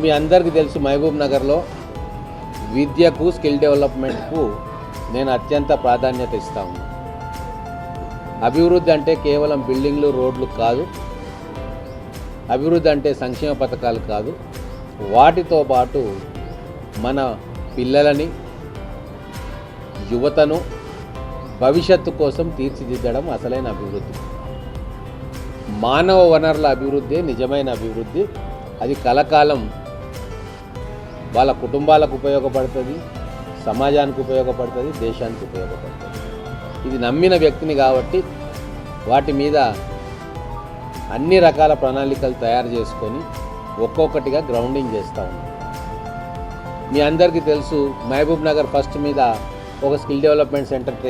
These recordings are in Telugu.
మీ అందరికీ తెలుసు మహబూబ్ నగర్లో విద్యకు స్కిల్ డెవలప్మెంట్కు నేను అత్యంత ప్రాధాన్యత ఇస్తాను. అభివృద్ధి అంటే కేవలం బిల్డింగ్లు రోడ్లు కాదు, అభివృద్ధి అంటే సంక్షేమ పథకాలు కాదు, వాటితో పాటు మన పిల్లలని యువతను భవిష్యత్తు కోసం తీర్చిదిద్దడం అసలైన అభివృద్ధి. మానవ వనరుల అభివృద్ధి నిజమైన అభివృద్ధి. అది కలకాలం వాళ్ళ కుటుంబాలకు ఉపయోగపడుతుంది, సమాజానికి ఉపయోగపడుతుంది, దేశానికి ఉపయోగపడుతుంది. ఇది నమ్మిన వ్యక్తిని కాబట్టి వాటి మీద అన్ని రకాల ప్రణాళికలు తయారు చేసుకొని ఒక్కొక్కటిగా గ్రౌండింగ్ చేస్తూ ఉన్నాం. మీ అందరికీ తెలుసు మహబూబ్ నగర్ ఫస్ట్ మీద ఒక skill development centre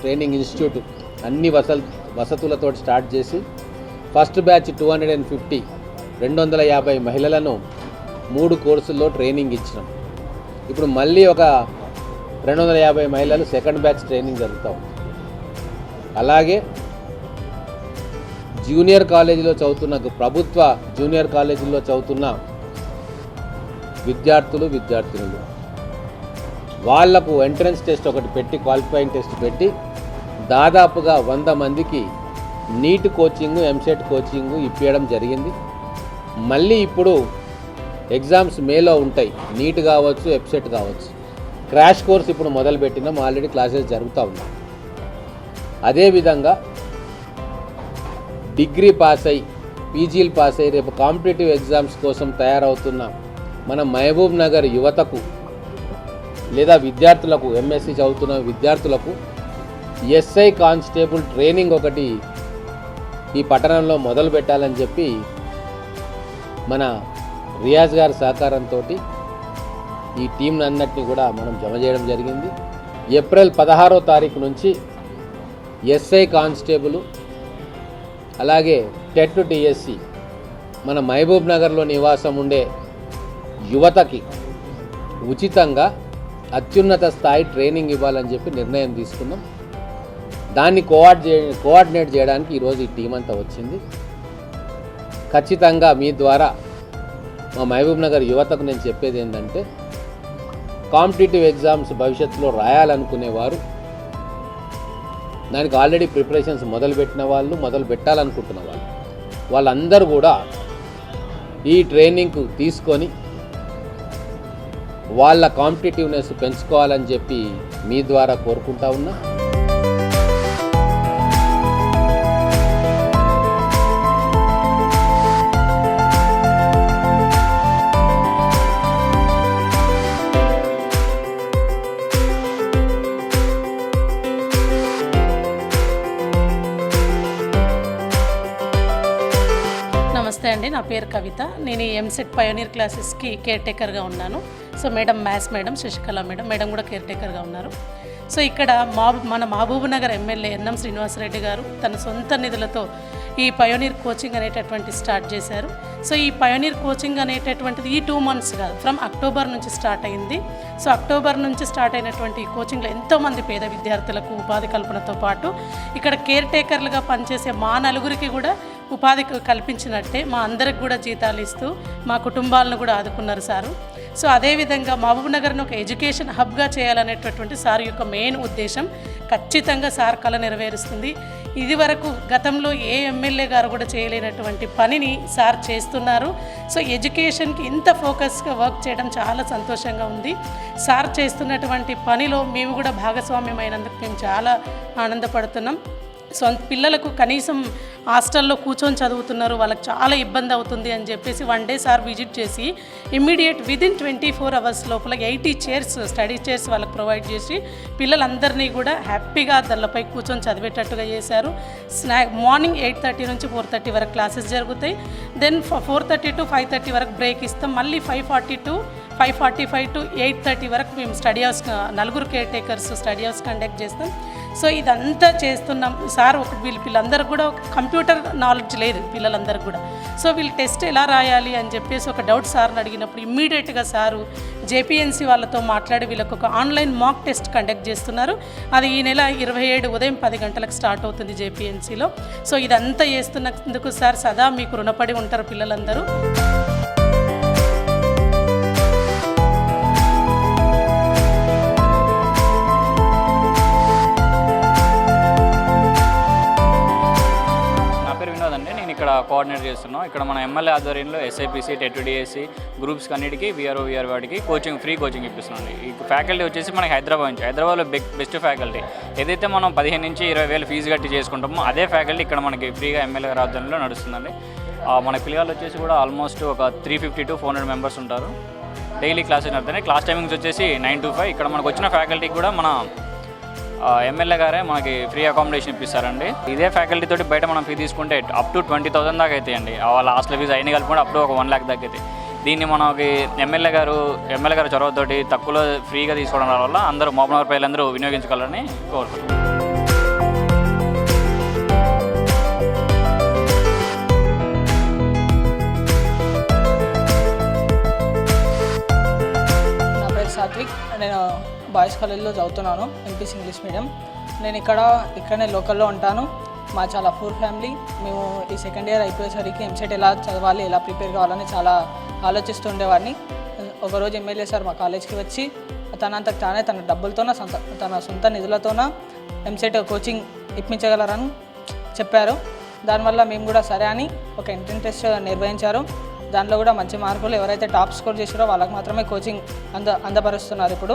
training institute అన్ని వసతులతో స్టార్ట్ చేసి ఫస్ట్ బ్యాచ్ 250 మహిళలను 3 కోర్సుల్లో ట్రైనింగ్ ఇచ్చినాం. ఇప్పుడు మళ్ళీ ఒక 250 మహిళలు సెకండ్ బ్యాచ్ ట్రైనింగ్ జరుగుతూ ఉంది. అలాగే జూనియర్ కాలేజీలో చదువుతున్న ప్రభుత్వ జూనియర్ కాలేజీల్లో చదువుతున్న విద్యార్థినులు వాళ్లకు ఎంట్రన్స్ టెస్ట్ ఒకటి పెట్టి, క్వాలిఫైయింగ్ టెస్ట్ పెట్టి దాదాపుగా 100 మందికి నీట్ కోచింగు, ఎంసెట్ కోచింగు ఇప్పించడం జరిగింది. మళ్ళీ ఇప్పుడు ఎగ్జామ్స్ మేలో ఉంటాయి, నీట్ కావచ్చు, ఎంసెట్ కావచ్చు. క్రాష్ కోర్స్ ఇప్పుడు మొదలుపెట్టినాం, ఆల్రెడీ క్లాసెస్ జరుగుతూ ఉన్నాయి. అదేవిధంగా డిగ్రీ పాస్ అయ్యి, పీజీలు పాస్ అయ్యి రేపు కాంపిటేటివ్ ఎగ్జామ్స్ కోసం తయారవుతున్న మన మహబూబ్ నగర్ యువతకు లేదా విద్యార్థులకు, ఎంఎస్సి చదువుతున్న విద్యార్థులకు ఎస్ఐ కానిస్టేబుల్ ట్రైనింగ్ ఒకటి ఈ పట్టణంలో మొదలు పెట్టాలని చెప్పి మన రియాజ్ గారి సహకారంతో ఈ టీంని అన్నిటిని కూడా మనం జమ చేయడం జరిగింది. ఏప్రిల్ 16వ తారీఖు నుంచి ఎస్ఐ కానిస్టేబుల్ అలాగే టెట్ డిఎస్సి మన మహబూబ్ నగర్లో నివాసం ఉండే యువతకి ఉచితంగా అత్యున్నత స్థాయి ట్రైనింగ్ ఇవ్వాలని చెప్పి నిర్ణయం తీసుకున్నాం. దాన్ని కోఆర్డినేట్ చేయడానికి ఈరోజు ఈ టీం అంతా వచ్చింది. ఖచ్చితంగా మీ ద్వారా మా మహబూబ్ నగర్ యువతకు నేను చెప్పేది ఏంటంటే, కాంపిటేటివ్ ఎగ్జామ్స్ భవిష్యత్తులో రాయాలనుకునేవారు, దానికి ఆల్రెడీ ప్రిపరేషన్స్ మొదలుపెట్టిన వాళ్ళు, మొదలు పెట్టాలనుకుంటున్న వాళ్ళందరూ కూడా ఈ ట్రైనింగ్కు తీసుకొని వాళ్ళ కాంపిటేటివ్నెస్ పెంచుకోవాలని చెప్పి మీ ద్వారా కోరుకుంటా ఉన్నా. నమస్తే అండి, నా పేరు కవిత. నేను ఈ ఎంసెట్ పయోనీర్ క్లాసెస్కి కేర్ టేకర్గా ఉన్నాను. So maths madam Sasikala madam కూడా కేర్ టేకర్గా ఉన్నారు. సో ఇక్కడ మన మహబూబ్ నగర్ ఎమ్మెల్యే ఎన్ఎం శ్రీనివాసరెడ్డి గారు తన సొంత నిధులతో ఈ పయోనీర్ కోచింగ్ అనేటటువంటి స్టార్ట్ చేశారు. సో ఈ పయోనీర్ కోచింగ్ అనేటటువంటిది ఈ 2 months కాదు, ఫ్రమ్ అక్టోబర్ నుంచి స్టార్ట్ అయింది. సో అక్టోబర్ నుంచి స్టార్ట్ అయినటువంటి ఈ కోచింగ్లో ఎంతోమంది పేద విద్యార్థులకు ఉపాధి కల్పనతో పాటు ఇక్కడ కేర్ టేకర్లుగా పనిచేసే మా నలుగురికి కూడా ఉపాధి కల్పించినట్టే మా అందరికి కూడా జీతాలు ఇస్తూ మా కుటుంబాలను కూడా ఆదుకున్నారు సారు. సో అదేవిధంగా మహబూబ్ నగర్ను ఒక ఎడ్యుకేషన్ హబ్గా చేయాలనేటటువంటి సార్ యొక్క మెయిన్ ఉద్దేశం ఖచ్చితంగా సార్ కళ నెరవేరుస్తుంది. ఇది వరకు గతంలో ఏ ఎమ్మెల్యే గారు కూడా చేయలేనటువంటి పనిని సార్ చేస్తున్నారు. సో ఎడ్యుకేషన్కి ఇంత ఫోకస్గా వర్క్ చేయడం చాలా సంతోషంగా ఉంది. సార్ చేస్తున్నటువంటి పనిలో మేము కూడా భాగస్వామ్యమైనందుకు మేము చాలా ఆనందపడుతున్నాం. సొంత పిల్లలకు కనీసం హాస్టల్లో కూర్చొని చదువుతున్నారు, వాళ్ళకి చాలా ఇబ్బంది అవుతుంది అని చెప్పేసి 1 day సార్ విజిట్ చేసి ఇమ్మీడియట్ విదిన్ 24 hours లోపల 80 చైర్స్, స్టడీ చైర్స్ వాళ్ళకి ప్రొవైడ్ చేసి పిల్లలందరినీ కూడా హ్యాపీగా దానిపై కూర్చొని చదివేటట్టుగా చేశారు. మార్నింగ్ 8:30 నుంచి 4:30 వరకు క్లాసెస్ జరుగుతాయి. దెన్ 4:30 to 5:30 వరకు బ్రేక్ ఇస్తాం. మళ్ళీ 5:45 to 8:30 వరకు మేము స్టడీ హౌస్, నలుగురు caretakers study house conduct చేస్తాం. సో ఇదంతా చేస్తున్నాం సార్. వీళ్ళందరూ కూడా ఒక కంప్యూటర్ నాలెడ్జ్ లేదు పిల్లలందరికీ కూడా. సో వీళ్ళు టెస్ట్ ఎలా రాయాలి అని చెప్పేసి ఒక డౌట్ సార్ని అడిగినప్పుడు ఇమ్మీడియట్గా సారు జేపీఎన్సీ వాళ్ళతో మాట్లాడి వీళ్ళకి ఒక ఆన్లైన్ మాక్ టెస్ట్ కండక్ట్ చేస్తున్నారు. అది ఈ నెల 27 ఉదయం 10 గంటలకు స్టార్ట్ అవుతుంది జేపీఎన్సీలో. సో ఇదంతా చేస్తున్నందుకు సార్ సదా మీకు రుణపడి ఉంటారు పిల్లలందరూ. కోఆర్డినేట్ చేస్తున్నాం. ఇక్కడ మన ఎమ్మెల్యే ఆధ్వర్యంలో ఎస్ఐపిసి, టెట్డిఎస్సి గ్రూప్స్కి అన్నిటికీ వీఆర్ఓ వాటికి ఫ్రీ కోచింగ్ ఇప్పిస్తున్నాం. ఈ ఫ్యాకల్టీ వచ్చేసి మనకి హైదరాబాద్లో బెస్ట్ ఫ్యాకల్టీ. ఏదైతే మనం 15 నుంచి 20,000 ఫీజు కట్టి చేసుకుంటామో అదే ఫ్యాకల్టీ ఇక్కడ మనకి ఫ్రీగా ఎమ్మెల్యే ఆధ్వర్యంలో నడుస్తుందండి. మన పిల్లలు వచ్చేసి కూడా ఆల్మోస్ట్ ఒక 350 to 400 మెంబర్స్ ఉంటారు. డైలీ క్లాసెస్ నడుతున్నాయి. క్లాస్ టైమింగ్స్ వచ్చేసి 9 to 5. ఇక్కడ మనకు వచ్చిన ఫ్యాకల్టీకి కూడా మన ఎమ్మెల్యే గారే మనకి ఫ్రీ అకామిడేషన్ ఇప్పిస్తారండి. ఇదే ఫ్యాకల్టీ తోటి బయట మనం ఫీ తీసుకుంటే అప్ టు 20,000 దాకా అవుతాయండి. వాళ్ళ హాస్టల్ ఫీజు అయిన కలుపుకుంటే అప్ టు ఒక 1 lakh దాకా అవుతాయి. దీన్ని మనకి ఎమ్మెల్యే గారు చొరవతోటి తక్కువలో ఫ్రీగా తీసుకోవడం వల్ల అందరూ మహబూబ్నగర్ ప్రజలందరూ వినియోగించుకోవాలని కోరుకుంటున్నాం. సాత్విక్, నేను బాయ్స్ కాలేజ్లో చదువుతున్నాను, ఎంపీసీ ఇంగ్లీష్ మీడియం. నేను ఇక్కడనే లోకల్లో ఉంటాను. మా చాలా పూర్ ఫ్యామిలీ. మేము ఈ సెకండ్ ఇయర్ అయిపోయేసరికి ఎంసెట్ ఎలా చదవాలి, ఎలా ప్రిపేర్ కావాలని చాలా ఆలోచిస్తూ ఉండేవాడిని. ఒకరోజు ఎమ్మెల్యే సార్ మా కాలేజ్కి వచ్చి తనంతకు తానే తన డబ్బులతోన తన సొంత నిధులతోన ఎంసెట్ కోచింగ్ ఇప్పించగలరని చెప్పారు. దానివల్ల మేము కూడా సరే అని ఒక ఎంట్రన్స్ టెస్ట్ నిర్వహించారు. దాంట్లో కూడా మంచి మార్కులు ఎవరైతే టాప్ స్కోర్ చేసారో వాళ్ళకి మాత్రమే కోచింగ్ అందపరుస్తున్నారు. ఇప్పుడు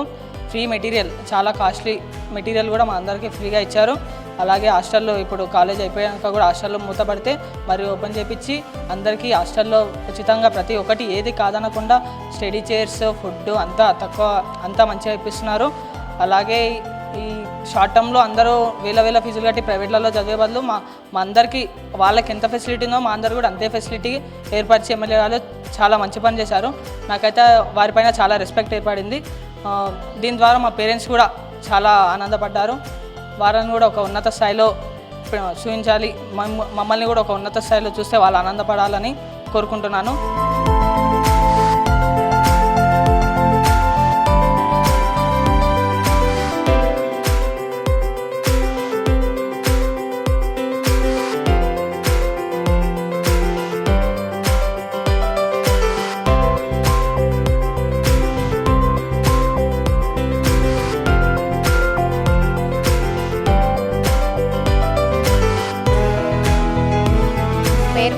ఫ్రీ మెటీరియల్, చాలా కాస్ట్లీ మెటీరియల్ కూడా మా అందరికీ ఫ్రీగా ఇచ్చారు. అలాగే హాస్టల్లో ఇప్పుడు కాలేజ్ అయిపోయాక కూడా హాస్టల్లో మూతపడితే మరి ఓపెన్ చేయించి అందరికీ హాస్టల్లో ఉచితంగా ప్రతి ఒక్కటి ఏది కాదనకుండా స్టడీ చైర్స్, ఫుడ్ అంతా మంచిగా ఇప్పిస్తున్నారు. అలాగే ఈ షార్ట్ టర్మ్లో అందరూ వేల ఫీజులు కట్టి ప్రైవేట్లలో చదివే బదులు మా అందరికీ వాళ్ళకి ఎంత ఫెసిలిటీ ఉందో మా అందరూ కూడా అంతే ఫెసిలిటీ ఏర్పరిచి ఎమ్మెల్యే వాళ్ళు చాలా మంచి పని చేశారు. నాకైతే వారిపైన చాలా రెస్పెక్ట్ ఏర్పడింది. దీని ద్వారా మా పేరెంట్స్ కూడా చాలా ఆనందపడ్డారు. వారిని కూడా ఒక ఉన్నత స్థాయిలో చూపించాలి, మమ్మల్ని కూడా ఒక ఉన్నత స్థాయిలో చూస్తే వాళ్ళు ఆనందపడాలని కోరుకుంటున్నాను.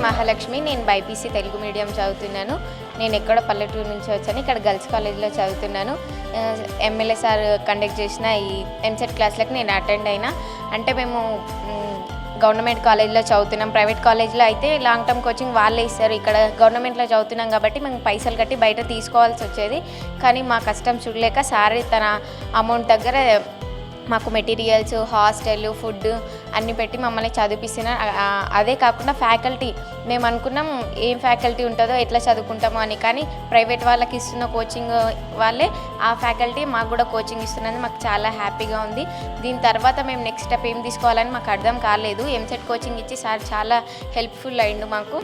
మహాలక్ష్మి, నేను బైపీసీ తెలుగు మీడియం చదువుతున్నాను. నేను ఎక్కడ పల్లెటూరు నుంచి వచ్చాను, ఇక్కడ గర్ల్స్ కాలేజ్లో చదువుతున్నాను. ఎమ్మెల్యే సార్ కండక్ట్ చేసిన ఈ ఎంసెట్ క్లాస్లకు నేను అటెండ్ అయినా. అంటే మేము గవర్నమెంట్ కాలేజ్లో చదువుతున్నాం. ప్రైవేట్ కాలేజ్లో అయితే లాంగ్ టర్మ్ కోచింగ్ వాళ్ళే ఇస్తారు. ఇక్కడ గవర్నమెంట్లో చదువుతున్నాం కాబట్టి మేము పైసలు కట్టి బయట తీసుకోవాల్సి వచ్చేది. కానీ మా కష్టం చూడలేక సార్ తన అమౌంట్ దగ్గర మాకు మెటీరియల్స్, హాస్టల్, ఫుడ్ అన్నీ పెట్టి మమ్మల్ని చదివిస్తున్నారు. అదే కాకుండా ఫ్యాకల్టీ మేము అనుకున్నాం ఏం ఫ్యాకల్టీ ఉంటుందో ఎట్లా చదువుకుంటామో అని, కానీ ప్రైవేట్ వాళ్ళకి ఇస్తున్న కోచింగ్ వాళ్ళే ఆ ఫ్యాకల్టీ మాకు కూడా కోచింగ్ ఇస్తున్నది. మాకు చాలా హ్యాపీగా ఉంది. దీని తర్వాత మేము నెక్స్ట్ స్టెప్ ఏం తీసుకోవాలని మాకు అర్థం కాలేదు. ఎంసెట్ కోచింగ్ ఇచ్చి సార్ చాలా హెల్ప్ఫుల్ అయిండు. మాకు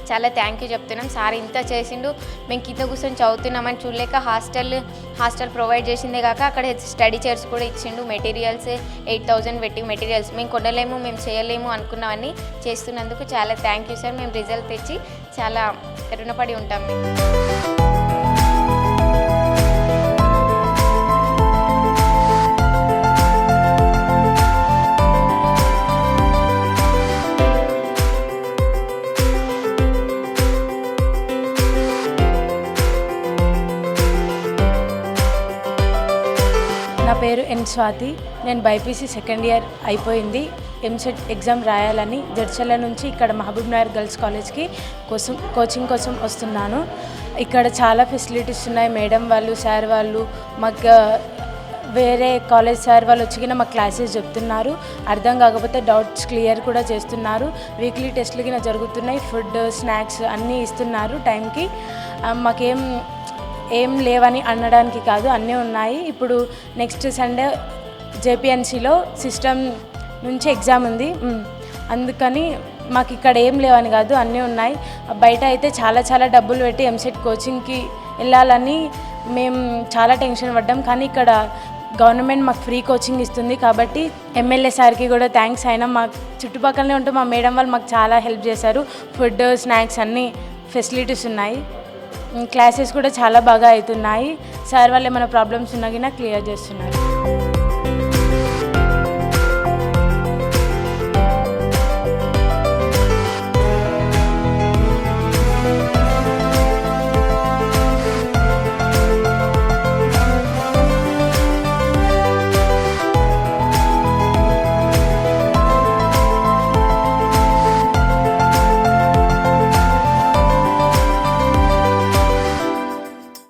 చాలా థ్యాంక్ యూ చెప్తున్నాం. సార్ ఇంత చేసిండు, మేము కింద కూర్చొని చదువుతున్నామని చూడలేక హాస్టల్ ప్రొవైడ్ చేసిందే కాక అక్కడ స్టడీ చైర్స్ కూడా ఇచ్చిండు. మెటీరియల్స్ 8,000 పెట్టి మెటీరియల్స్ మేము కొనలేము, మేము చేయలేము అనుకున్నవన్నీ చేస్తున్నందుకు చాలా థ్యాంక్ యూ సార్. మేము రిజల్ట్ తెచ్చి చాలా రుణపడి ఉంటాం మేము. నా పేరు ఎన్ స్వాతి. నేను బైపీసీ సెకండ్ ఇయర్ అయిపోయింది. ఎంసెట్ ఎగ్జామ్ రాయాలని జడ్చర్ల నుంచి ఇక్కడ మహబూబ్నగర్ గర్ల్స్ కాలేజ్కి కోచింగ్ కోసం వస్తున్నాను. ఇక్కడ చాలా ఫెసిలిటీస్ ఉన్నాయి. మేడం వాళ్ళు, సార్ వాళ్ళు, మాకు వేరే కాలేజ్ సార్ వాళ్ళు వచ్చి మాకు క్లాసెస్ చెప్తున్నారు. అర్థం కాకపోతే డౌట్స్ క్లియర్ కూడా చేస్తున్నారు. వీక్లీ టెస్ట్లు కింద జరుగుతున్నాయి. ఫుడ్, స్నాక్స్ అన్నీ ఇస్తున్నారు టైంకి. ఏం లేవని అనడానికి కాదు, అన్నీ ఉన్నాయి. ఇప్పుడు నెక్స్ట్ సండే జేపీఎన్సీలో సిస్టమ్ నుంచి ఎగ్జామ్ ఉంది. అందుకని మాకు ఇక్కడ ఏం లేవని కాదు, అన్నీ ఉన్నాయి. బయట అయితే చాలా డబ్బులు పెట్టి ఎంసెట్ కోచింగ్కి వెళ్ళాలని మేము చాలా టెన్షన్ పడ్డాం. కానీ ఇక్కడ గవర్నమెంట్ మాకు ఫ్రీ కోచింగ్ ఇస్తుంది కాబట్టి ఎమ్మెల్యే సార్కి కూడా థ్యాంక్స్. అయినా మాకు చుట్టుపక్కలనే ఉంటూ మా మేడం వాళ్ళు మాకు చాలా హెల్ప్ చేశారు. ఫుడ్, స్నాక్స్ అన్నీ ఫెసిలిటీస్ ఉన్నాయి. క్లాసెస్ కూడా చాలా బాగా అవుతున్నాయి. సార్ వాళ్ళు ఏమైనా ప్రాబ్లమ్స్ ఉన్నా కానీ క్లియర్ చేస్తున్నారు.